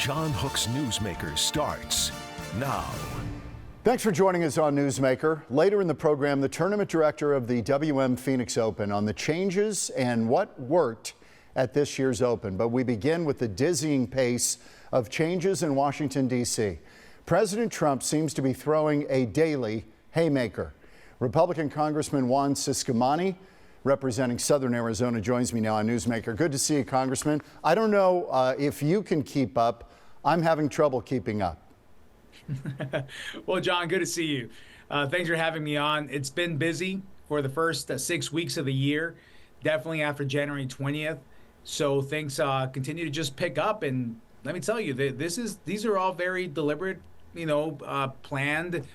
John Hook's Newsmaker starts now. Thanks for joining us on Newsmaker. Later in the program, the tournament director of the WM Phoenix Open on the changes and what worked at this year's Open. But we begin with the dizzying pace of changes in Washington, D.C. President Trump seems to be throwing a daily haymaker. Republican Congressman Juan Ciscomani, representing Southern Arizona, joins me now on Newsmaker. Good to see you, Congressman. I don't know if you can keep up. I'm having trouble keeping up. Well, John, good to see you. Thanks for having me on. It's been busy for the first 6 weeks of the year, definitely after January 20th. So things continue to just pick up. And let me tell you, these are all very deliberate, planned,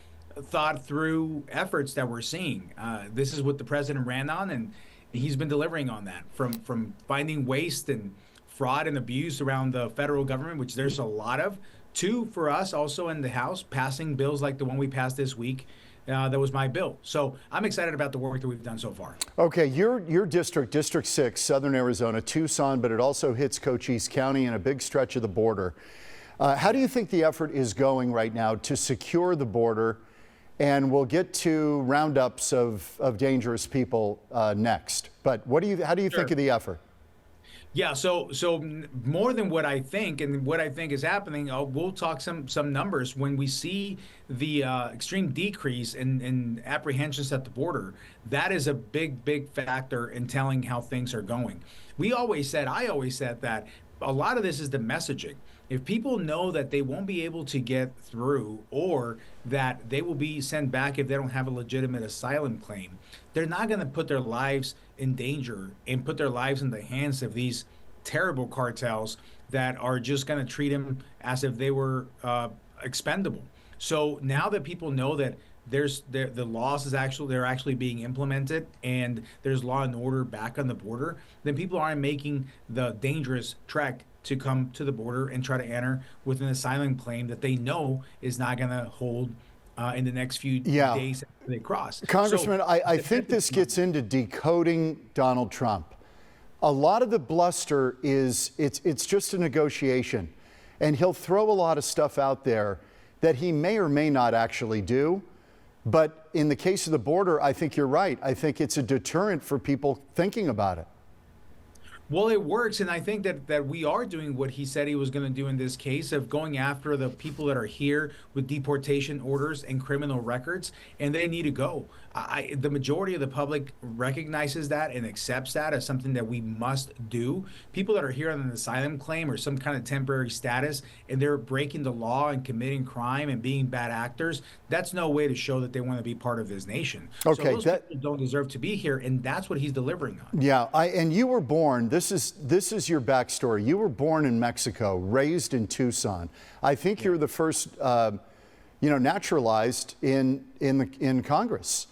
thought through efforts that we're seeing. This is what the president ran on, and he's been delivering on that, from finding waste and fraud and abuse around the federal government, which there's a lot of, to, for us also in the House, passing bills like the one we passed this week. That was my bill. So I'm excited about the work that we've done so far. Okay, your district, District 6, Southern Arizona, Tucson, but it also hits Cochise County and a big stretch of the border. How do you think the effort is going right now to secure the border? And we'll get to roundups of dangerous people next. But how do you think of the effort? Yeah, so more than what I think, and what I think is happening, we'll talk some numbers. When we see the extreme decrease in apprehensions at the border, that is a big factor in telling how things are going. I always said that a lot of this is the messaging. If people know that they won't be able to get through, or that they will be sent back if they don't have a legitimate asylum claim, they're not going to put their lives in danger and put their lives in the hands of these terrible cartels that are just going to treat them as if they were expendable. So now that people know that the laws they're actually being implemented, and there's law and order back on the border, then people aren't making the dangerous trek to come to the border and try to enter with an asylum claim that they know is not going to hold in the next few days after they cross. Congressman, I think this gets into decoding Donald Trump. A lot of the bluster is it's just a negotiation, and he'll throw a lot of stuff out there that he may or may not actually do. But in the case of the border, I think you're right. I think it's a deterrent for people thinking about it. Well, it works, and I think that we are doing what he said he was going to do in this case, of going after the people that are here with deportation orders and criminal records, and they need to go. The majority of the public recognizes that and accepts that as something that we must do. People that are here on an asylum claim or some kind of temporary status, and they're breaking the law and committing crime and being bad actors, that's no way to show that they want to be part of this nation. Okay, so those people don't deserve to be here, and that's what he's delivering on. Yeah, and you were born. This is your backstory. You were born in Mexico, raised in Tucson. I think you're the first, naturalized in Congress,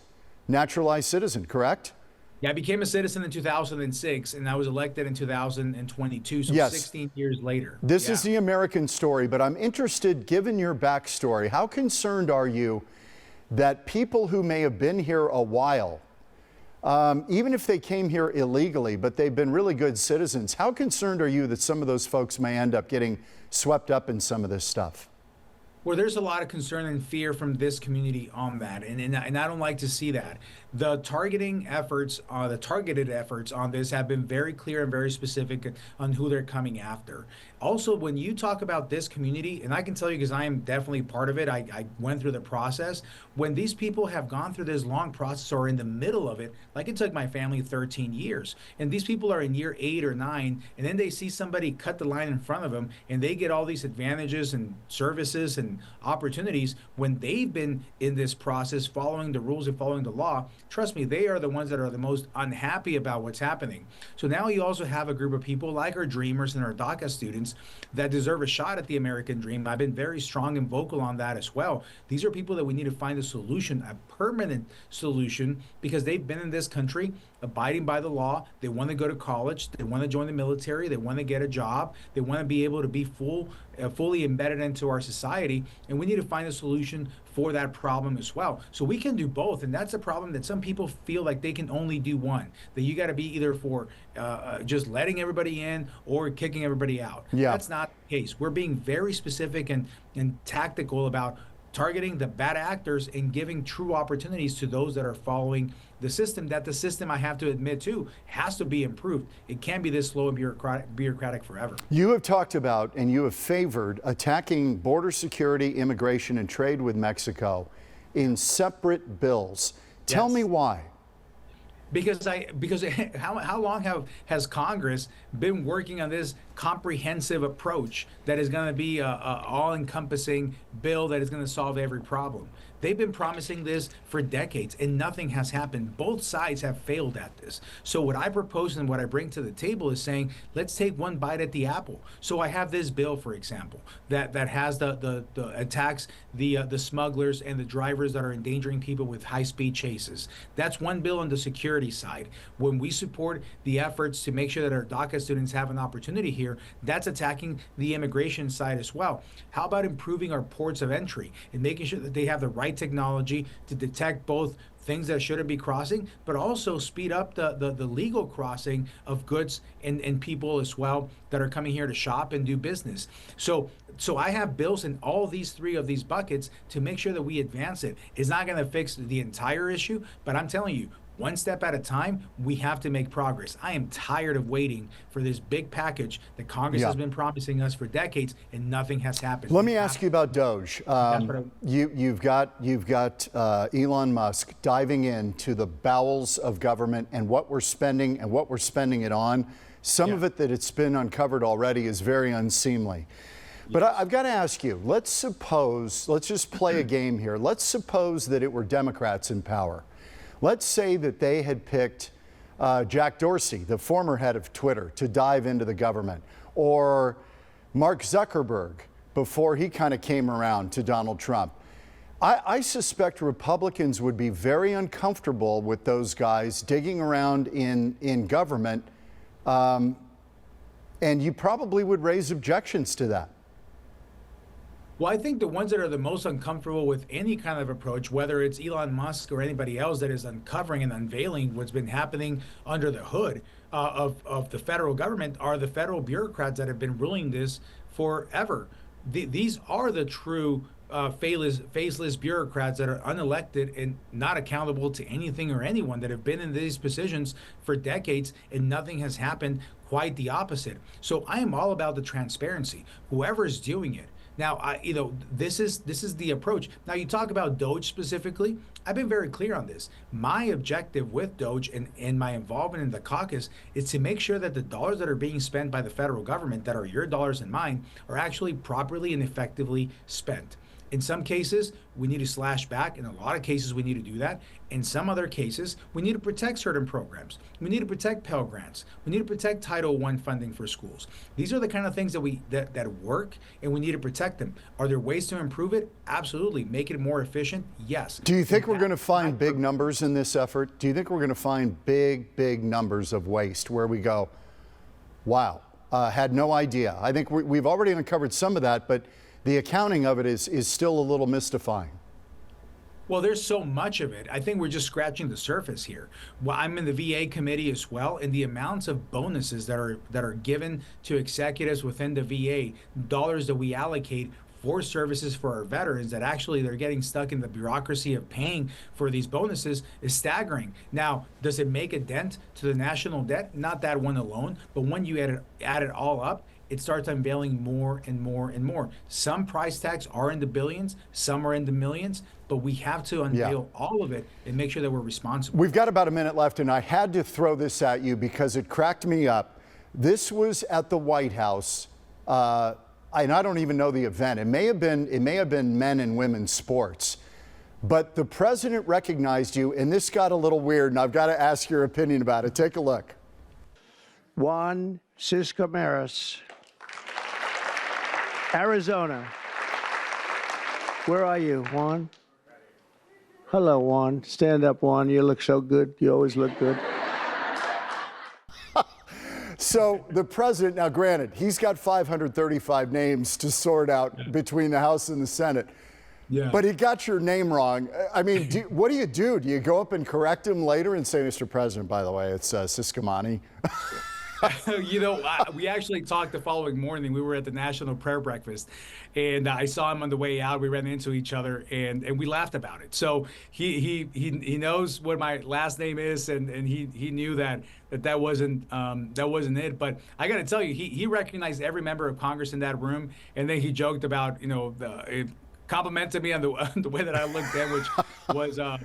naturalized citizen, correct? Yeah, I became a citizen in 2006, and I was elected in 2022, so yes. 16 years later. This is the American story, but I'm interested, given your backstory, how concerned are you that people who may have been here a while, even if they came here illegally, but they've been really good citizens, how concerned are you that some of those folks may end up getting swept up in some of this stuff? Well, there's a lot of concern and fear from this community on that, and I don't like to see that. The targeted efforts on this have been very clear and very specific on who they're coming after. Also, when you talk about this community, and I can tell you because I am definitely part of it, I went through the process. When these people have gone through this long process or in the middle of it, like it took my family 13 years, and these people are in year 8 or 9, and then they see somebody cut the line in front of them, and they get all these advantages and services and opportunities when they've been in this process following the rules and following the law. Trust me, they are the ones that are the most unhappy about what's happening. So now you also have a group of people like our Dreamers and our DACA students that deserve a shot at the American dream. I've been very strong and vocal on that as well. These are people that we need to find a solution, a permanent solution, because they've been in this country abiding by the law. They want to go to college. They want to join the military. They want to get a job. They want to be able to be full fully embedded into our society, and we need to find a solution for that problem as well. So we can do both, and that's a problem that some people feel like they can only do one. That you got to be either for just letting everybody in or kicking everybody out. Yeah. That's not the case. We're being very specific and tactical about targeting the bad actors and giving true opportunities to those that are following the system, that the system, I have to admit too, has to be improved. It can't be this slow and bureaucratic forever. You have talked about and you have favored attacking border security, immigration, and trade with Mexico in separate bills. Tell me why. Because how long has Congress been working on this comprehensive approach that is going to be a all-encompassing bill that is going to solve every problem? They've been promising this for decades, and nothing has happened. Both sides have failed at this. So what I propose and what I bring to the table is saying, let's take one bite at the apple. So I have this bill, for example, that has the attacks the smugglers and the drivers that are endangering people with high-speed chases. That's one bill on the security side. When we support the efforts to make sure that our DACA students have an opportunity here, that's attacking the immigration side as well. How about improving our ports of entry and making sure that they have the right technology to detect both things that shouldn't be crossing, but also speed up the legal crossing of goods and people as well that are coming here to shop and do business. So I have bills in all these three of these buckets to make sure that we advance it. It's not going to fix the entire issue, but I'm telling you, one step at a time, we have to make progress. I am tired of waiting for this big package that Congress has been promising us for decades, and nothing has happened. Let me ask you about Doge. You've got Elon Musk diving into the bowels of government and what we're spending it on. Some of it that it's been uncovered already is very unseemly. But I've got to ask you, let's just play a game here. Let's suppose that it were Democrats in power. Let's say that they had picked Jack Dorsey, the former head of Twitter, to dive into the government, or Mark Zuckerberg before he kind of came around to Donald Trump. I suspect Republicans would be very uncomfortable with those guys digging around in government, and you probably would raise objections to that. Well, I think the ones that are the most uncomfortable with any kind of approach, whether it's Elon Musk or anybody else that is uncovering and unveiling what's been happening under the hood of the federal government, are the federal bureaucrats that have been ruling this forever. These are the true faceless bureaucrats that are unelected and not accountable to anything or anyone, that have been in these positions for decades and nothing has happened. Quite the opposite. So I am all about the transparency. Whoever is doing it. Now, this is the approach. Now, you talk about Doge specifically. I've been very clear on this. My objective with Doge and my involvement in the caucus is to make sure that the dollars that are being spent by the federal government, that are your dollars and mine, are actually properly and effectively spent. In some cases, we need to slash back. In a lot of cases, we need to do that. In some other cases, we need to protect certain programs. We need to protect Pell Grants. We need to protect Title I funding for schools. These are the kind of things that work, and we need to protect them. Are there ways to improve it? Absolutely. Make it more efficient? Yes. Do you think we're going to find big numbers in this effort? Do you think we're going to find big numbers of waste where we go, wow, had no idea? I think we've already uncovered some of that, but the accounting of it is still a little mystifying. Well, there's so much of it. I think we're just scratching the surface here. Well, I'm in the VA committee as well, and the amounts of bonuses that are given to executives within the VA, dollars that we allocate for services for our veterans, that actually they're getting stuck in the bureaucracy of paying for these bonuses, is staggering. Now, does it make a dent to the national debt? Not that one alone, but when you add it all up, it starts unveiling more and more and more. Some price tags are in the billions, some are in the millions, but we have to unveil all of it and make sure that we're responsible. We've got about a minute left, and I had to throw this at you because it cracked me up. This was at the White House, and I don't even know the event. It may have been men and women's sports, but the president recognized you, and this got a little weird, and I've got to ask your opinion about it. Take a look. Juan Ciscomani, Arizona. Where are you, Juan? Hello, Juan. Stand up, Juan. You look so good. You always look good. So the president, now granted, he's got 535 names to sort out between the House and the Senate. Yeah. But he got your name wrong. I mean, what do you do? Do you go up and correct him later and say, Mr. President, by the way, it's Ciscomani? We actually talked the following morning. We were at the National Prayer Breakfast, and I saw him on the way out. We ran into each other, and we laughed about it. So he knows what my last name is, and he knew that wasn't it. But I got to tell you, he recognized every member of Congress in that room, and then he joked about complimented me on the way that I looked then, which was not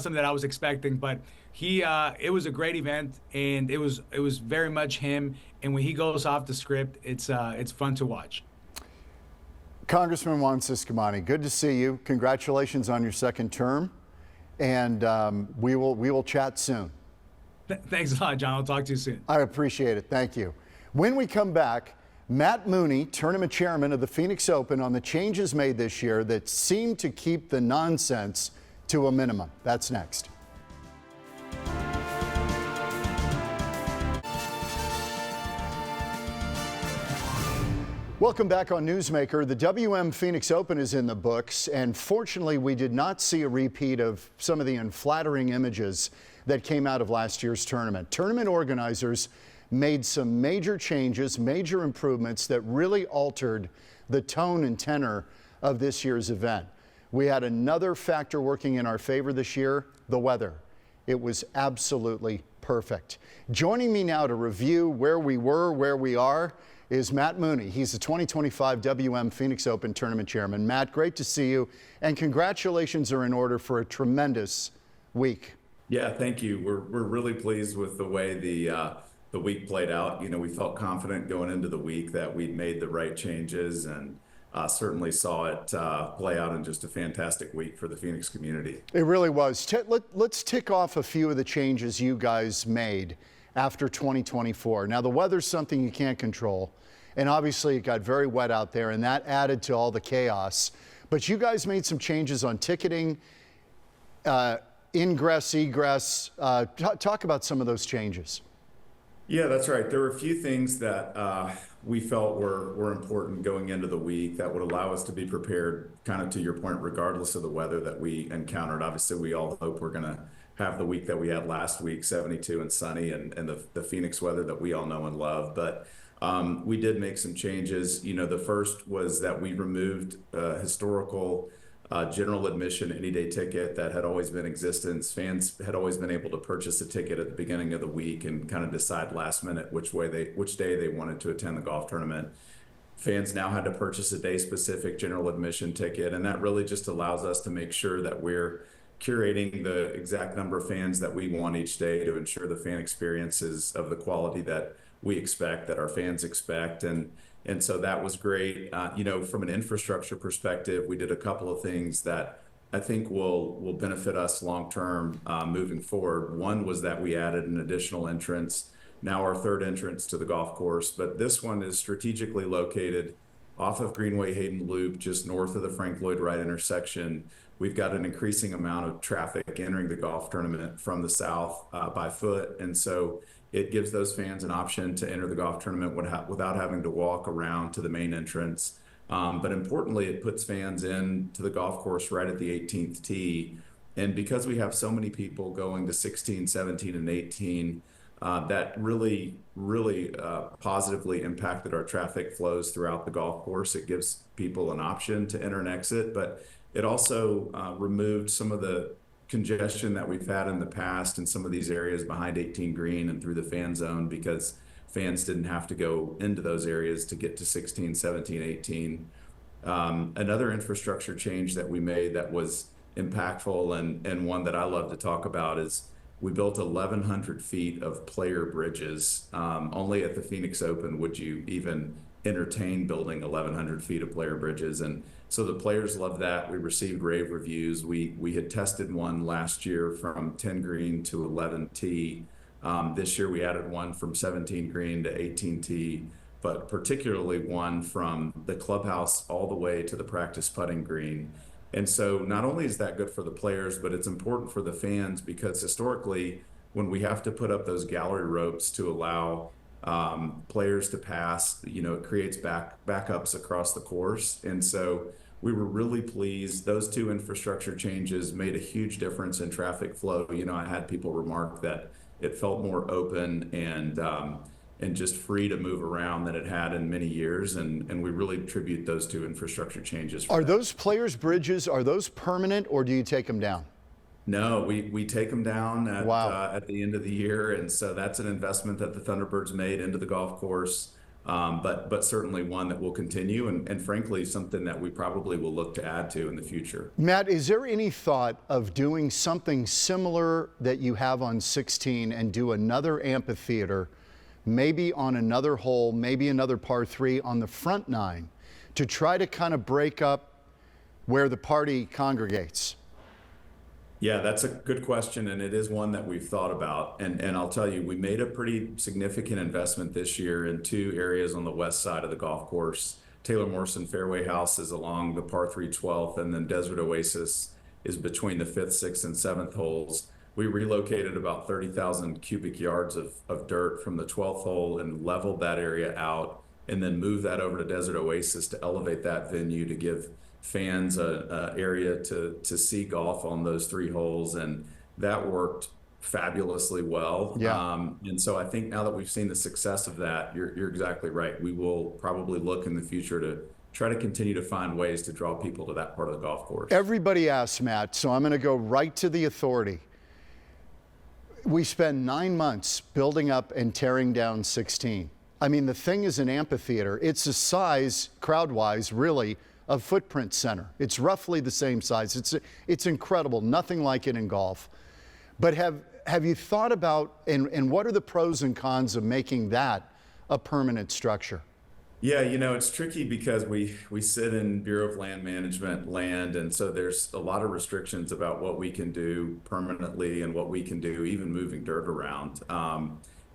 something that I was expecting, but it was a great event, and it was very much him. And when he goes off the script, it's fun to watch. Congressman Juan Ciscomani, good to see you. Congratulations on your second term, and we will chat soon. Thanks a lot, John. I'll talk to you soon. I appreciate it. Thank you. When we come back, Matt Mooney, tournament chairman of the Phoenix Open, on the changes made this year that seem to keep the nonsense to a minimum. That's next. Welcome back on Newsmaker. The WM Phoenix Open is in the books, and fortunately we did not see a repeat of some of the unflattering images that came out of last year's tournament. Tournament organizers made some major changes, major improvements that really altered the tone and tenor of this year's event. We had another factor working in our favor this year, the weather. It was absolutely perfect. Joining me now to review where we were, where we are, is Matt Mooney. He's the 2025 WM Phoenix Open Tournament Chairman. Matt, great to see you, and congratulations are in order for a tremendous week. Yeah, thank you. We're really pleased with the way the week played out. We felt confident going into the week that we'd made the right changes, and certainly saw it play out in just a fantastic week for the Phoenix community. It really was. Let's tick off a few of the changes you guys made after 2024. Now, the weather's something you can't control, and obviously it got very wet out there, and that added to all the chaos. But you guys made some changes on ticketing, ingress, egress. Talk about some of those changes. Yeah, that's right. There were a few things that we felt were important going into the week that would allow us to be prepared, kind of to your point, regardless of the weather that we encountered. Obviously, we all hope we're going to have the week that we had last week, 72 and sunny, and the Phoenix weather that we all know and love. But we did make some changes. The first was that we removed historical general admission any-day ticket that had always been in existence. Fans had always been able to purchase a ticket at the beginning of the week and kind of decide last minute which day they wanted to attend the golf tournament. Fans now had to purchase a day-specific general admission ticket, and that really just allows us to make sure that we're curating the exact number of fans that we want each day to ensure the fan experience is of the quality that we expect, that our fans expect. And so that was great. From an infrastructure perspective, we did a couple of things that I think will benefit us long-term moving forward. One was that we added an additional entrance, now our third entrance to the golf course, but this one is strategically located off of Greenway Hayden Loop, just north of the Frank Lloyd Wright intersection. We've got an increasing amount of traffic entering the golf tournament from the south by foot, and so it gives those fans an option to enter the golf tournament without having to walk around to the main entrance. But importantly, it puts fans into the golf course right at the 18th tee. And because we have so many people going to 16, 17, and 18, that really positively impacted our traffic flows throughout the golf course. It gives people an option to enter and exit, but it also removed some of the congestion that we've had in the past in some of these areas behind 18 green and through the fan zone, because fans didn't have to go into those areas to get to 16, 17, 18. Another infrastructure change that we made that was impactful and one that I love to talk about is we built 1,100 feet of player bridges. Only at the Phoenix Open would you even entertain building 1,100 feet of player bridges. And so the players loved that. We received rave reviews. We had tested one last year from 10 green to 11 tee. This year we added one from 17 green to 18 tee, but particularly one from the clubhouse all the way to the practice putting green. And so not only is that good for the players, but it's important for the fans, because historically when we have to put up those gallery ropes to allow players to pass. It creates backups across the course. And so we were really pleased. Those two infrastructure changes made a huge difference in traffic flow. I had people remark that it felt more open and just free to move around than it had in many years. And we really attribute those two infrastructure changes. Are those players' bridges, are those permanent, or do you take them down? No, we take them down Wow. at the end of the year. And so that's an investment that the Thunderbirds made into the golf course. But certainly one that will continue, and frankly, something that we probably will look to add to in the future. Matt, is there any thought of doing something similar that you have on 16 and do another amphitheater, maybe on another hole, maybe another par 3 on the front 9, to try to kind of break up where the party congregates? Yeah, that's a good question, and it is one that we've thought about. And I'll tell you, we made a pretty significant investment this year in two areas on the west side of the golf course. Taylor Morrison Fairway House is along the par 3 12th, and then Desert Oasis is between the 5th, 6th, and 7th holes. We relocated about 30,000 cubic yards of dirt from the 12th hole and leveled that area out, and then moved that over to Desert Oasis to elevate that venue to give fans a area to see golf on those 3 holes, and that worked fabulously well. Yeah. And so I think now that we've seen the success of that, you're exactly right. We will probably look in the future to try to continue to find ways to draw people to that part of the golf course. Everybody asks, Matt, so I'm going to go right to the authority. We spend 9 months building up and tearing down 16. I mean, the thing is an amphitheater. It's the size, crowd-wise, really, of Footprint Center. It's roughly the same size. It's incredible. Nothing like it in golf. But have you thought about, and what are the pros and cons of making that a permanent structure? Yeah, it's tricky because we sit in Bureau of Land Management land, and so there's a lot of restrictions about what we can do permanently and what we can do even moving dirt around.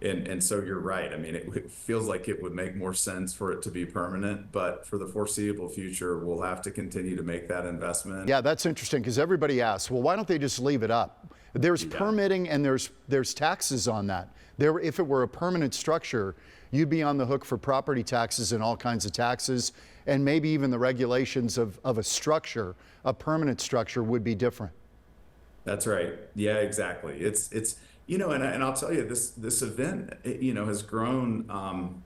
And so you're right. I mean, it feels like it would make more sense for it to be permanent, but for the foreseeable future, we'll have to continue to make that investment. Yeah, that's interesting because everybody asks, well, why don't they just leave it up? There's permitting and there's taxes on that. If it were a permanent structure, you'd be on the hook for property taxes and all kinds of taxes, and maybe even the regulations of a structure, a permanent structure, would be different. That's right. Yeah, exactly. It's and I'll tell you, this event, has grown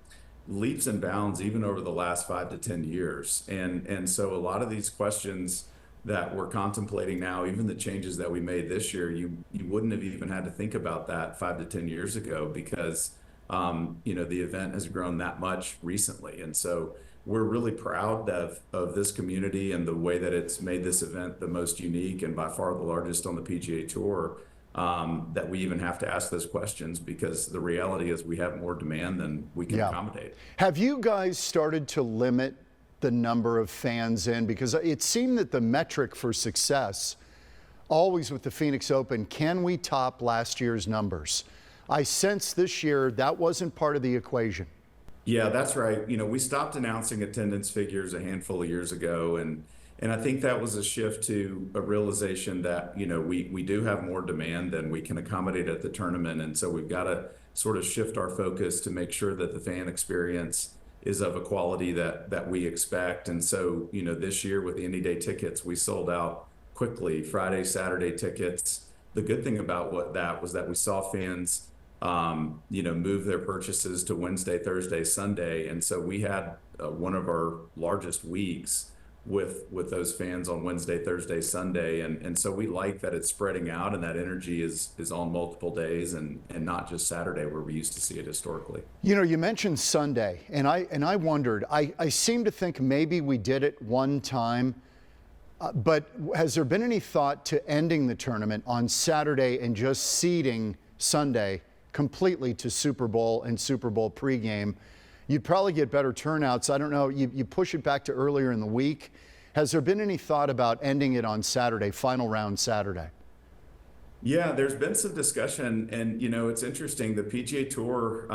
leaps and bounds even over the last 5 to 10 years. And so a lot of these questions that we're contemplating now, even the changes that we made this year, you wouldn't have even had to think about that 5 to 10 years ago because, the event has grown that much recently. And so we're really proud of this community and the way that it's made this event the most unique and by far the largest on the PGA Tour. That we even have to ask those questions because the reality is we have more demand than we can accommodate. Have you guys started to limit the number of fans in? Because it seemed that the metric for success, always with the Phoenix Open, can we top last year's numbers? I sense this year that wasn't part of the equation. Yeah, that's right. We stopped announcing attendance figures a handful of years ago, and I think that was a shift to a realization that, we do have more demand than we can accommodate at the tournament. And so we've got to sort of shift our focus to make sure that the fan experience is of a quality that we expect. And so, this year with the Indy Day tickets, we sold out quickly, Friday, Saturday tickets. The good thing about that was that we saw fans, move their purchases to Wednesday, Thursday, Sunday. And so we had one of our largest weeks with those fans on Wednesday, Thursday, Sunday. And so we like that it's spreading out and that energy is on multiple days and not just Saturday where we used to see it historically. You mentioned Sunday, and I wondered, I seem to think maybe we did it one time, but has there been any thought to ending the tournament on Saturday and just seeding Sunday completely to Super Bowl and Super Bowl pregame? You'd probably get better turnouts. I don't know, you push it back to earlier in the week. Has there been any thought about ending it on Saturday, final round Saturday? Yeah, there's been some discussion, and it's interesting. The PGA Tour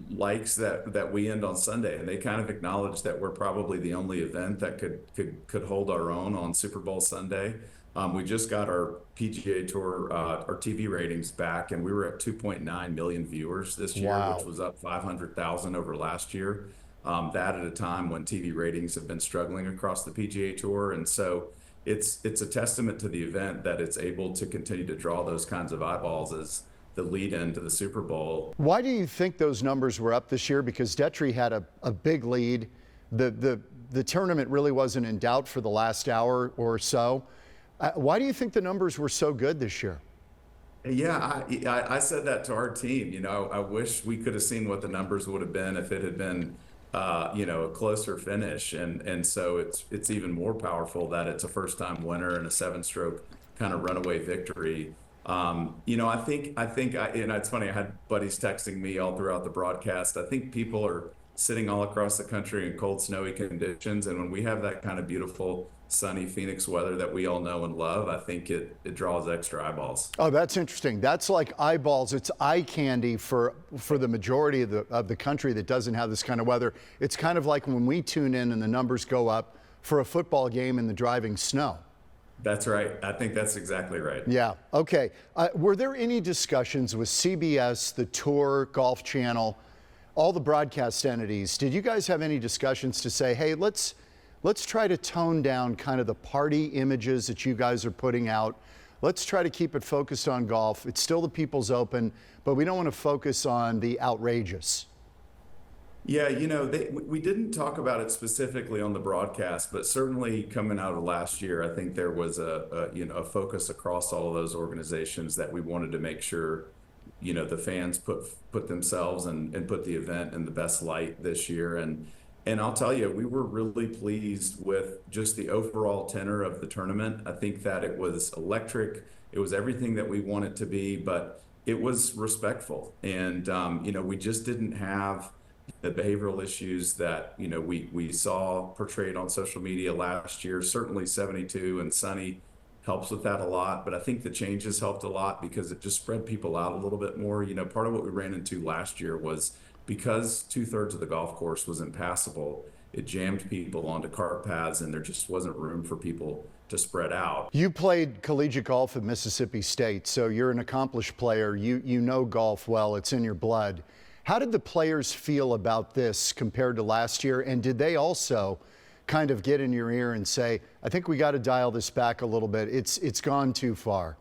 likes that we end on Sunday, and they kind of acknowledge that we're probably the only event that could hold our own on Super Bowl Sunday. We just got our PGA Tour, our TV ratings back, and we were at 2.9 million viewers this year, Wow. which was up 500,000 over last year. That at a time when TV ratings have been struggling across the PGA Tour. And so it's a testament to the event that it's able to continue to draw those kinds of eyeballs as the lead into the Super Bowl. Why do you think those numbers were up this year? Because Detry had a big lead. The tournament really wasn't in doubt for the last hour or so. Why do you think the numbers were so good this year? Yeah, I said that to our team. You know, I wish we could have seen what the numbers would have been if it had been, you know, a closer finish. And so it's even more powerful that it's a first-time winner and a 7-stroke kind of runaway victory. You know, I think, and it's funny, I had buddies texting me all throughout the broadcast. I think people are sitting all across the country in cold, snowy conditions. And when we have that kind of beautiful, sunny Phoenix weather that we all know and love, I think it draws extra eyeballs. Oh, that's interesting. That's like eyeballs. It's eye candy for the majority of the country that doesn't have this kind of weather. It's kind of like when we tune in and the numbers go up for a football game in the driving snow. That's right. I think that's exactly right. Yeah. Okay. Were there any discussions with CBS, the Tour, Golf Channel, all the broadcast entities? Did you guys have any discussions to say, hey, let's try to tone down kind of the party images that you guys are putting out. Let's try to keep it focused on golf. It's still the People's Open, but we don't want to focus on the outrageous. Yeah, you know, we didn't talk about it specifically on the broadcast, but certainly coming out of last year, I think there was a focus across all of those organizations that we wanted to make sure, you know, the fans put themselves and put the event in the best light this year. And I'll tell you, we were really pleased with just the overall tenor of the tournament. I think that it was electric. It was everything that we want it to be, but it was respectful. And, you know, we just didn't have the behavioral issues that, you know, we saw portrayed on social media last year. Certainly 72 and sunny helps with that a lot, but I think the changes helped a lot because it just spread people out a little bit more. You know, part of what we ran into last year was because 2/3 of the golf course was impassable, it jammed people onto cart paths and there just wasn't room for people to spread out. You played collegiate golf at Mississippi State, so you're an accomplished player. You know golf well, it's in your blood. How did the players feel about this compared to last year? And did they also kind of get in your ear and say, I think we got to dial this back a little bit. It's gone too far?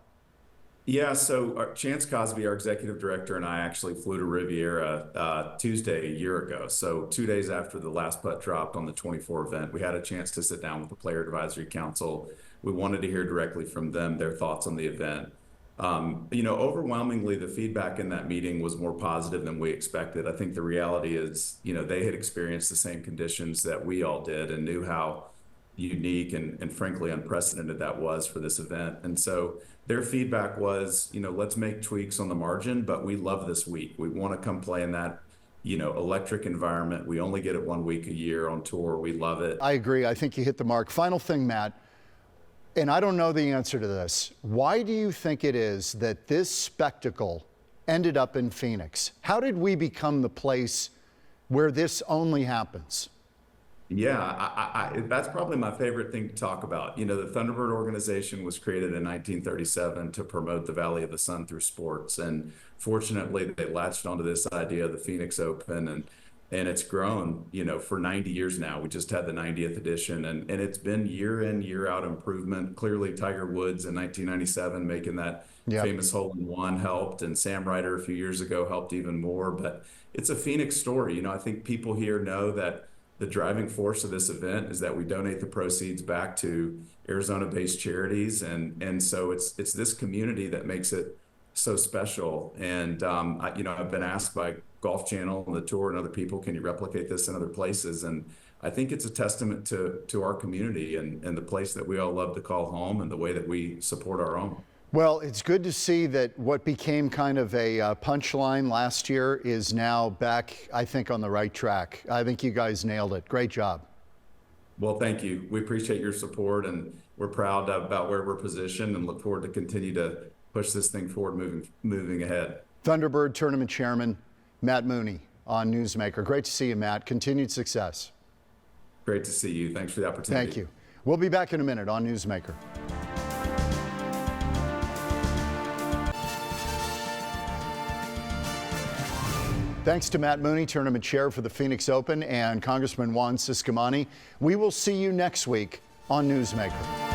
Yeah, so Chance Cosby, our executive director, and I actually flew to Riviera Tuesday a year ago. So 2 days after the last putt dropped on the 24 event, we had a chance to sit down with the Player Advisory Council. We wanted to hear directly from them their thoughts on the event. You know, overwhelmingly, the feedback in that meeting was more positive than we expected. I think the reality is, you know, they had experienced the same conditions that we all did and knew how unique and frankly unprecedented that was for this event. And so their feedback was, you know, let's make tweaks on the margin, but we love this week. We want to come play in that, you know, electric environment. We only get it 1 week a year on tour. We love it. I agree. I think you hit the mark. Final thing, Matt, and I don't know the answer to this. Why do you think it is that this spectacle ended up in Phoenix? How did we become the place where this only happens? Yeah, that's probably my favorite thing to talk about. You know, the Thunderbird organization was created in 1937 to promote the Valley of the Sun through sports. And fortunately, they latched onto this idea of the Phoenix Open, and it's grown, you know, for 90 years now. We just had the 90th edition, and it's been year in, year out improvement. Clearly, Tiger Woods in 1997 making that famous hole-in-one helped, and Sam Ryder a few years ago helped even more. But it's a Phoenix story. You know, I think people here know that the driving force of this event is that we donate the proceeds back to Arizona-based charities, and so it's this community that makes it so special. And you know, I've been asked by Golf Channel and the Tour and other people, can you replicate this in other places? And I think it's a testament to our community and the place that we all love to call home and the way that we support our own. Well, it's good to see that what became kind of a punchline last year is now back, I think, on the right track. I think you guys nailed it. Great job. Well, thank you. We appreciate your support, and we're proud about where we're positioned and look forward to continue to push this thing forward moving ahead. Thunderbird Tournament Chairman Matt Mooney on Newsmaker. Great to see you, Matt. Continued success. Great to see you. Thanks for the opportunity. Thank you. We'll be back in a minute on Newsmaker. Thanks to Matt Mooney, tournament chair for the Phoenix Open, and Congressman Juan Ciscomani. We will see you next week on Newsmaker.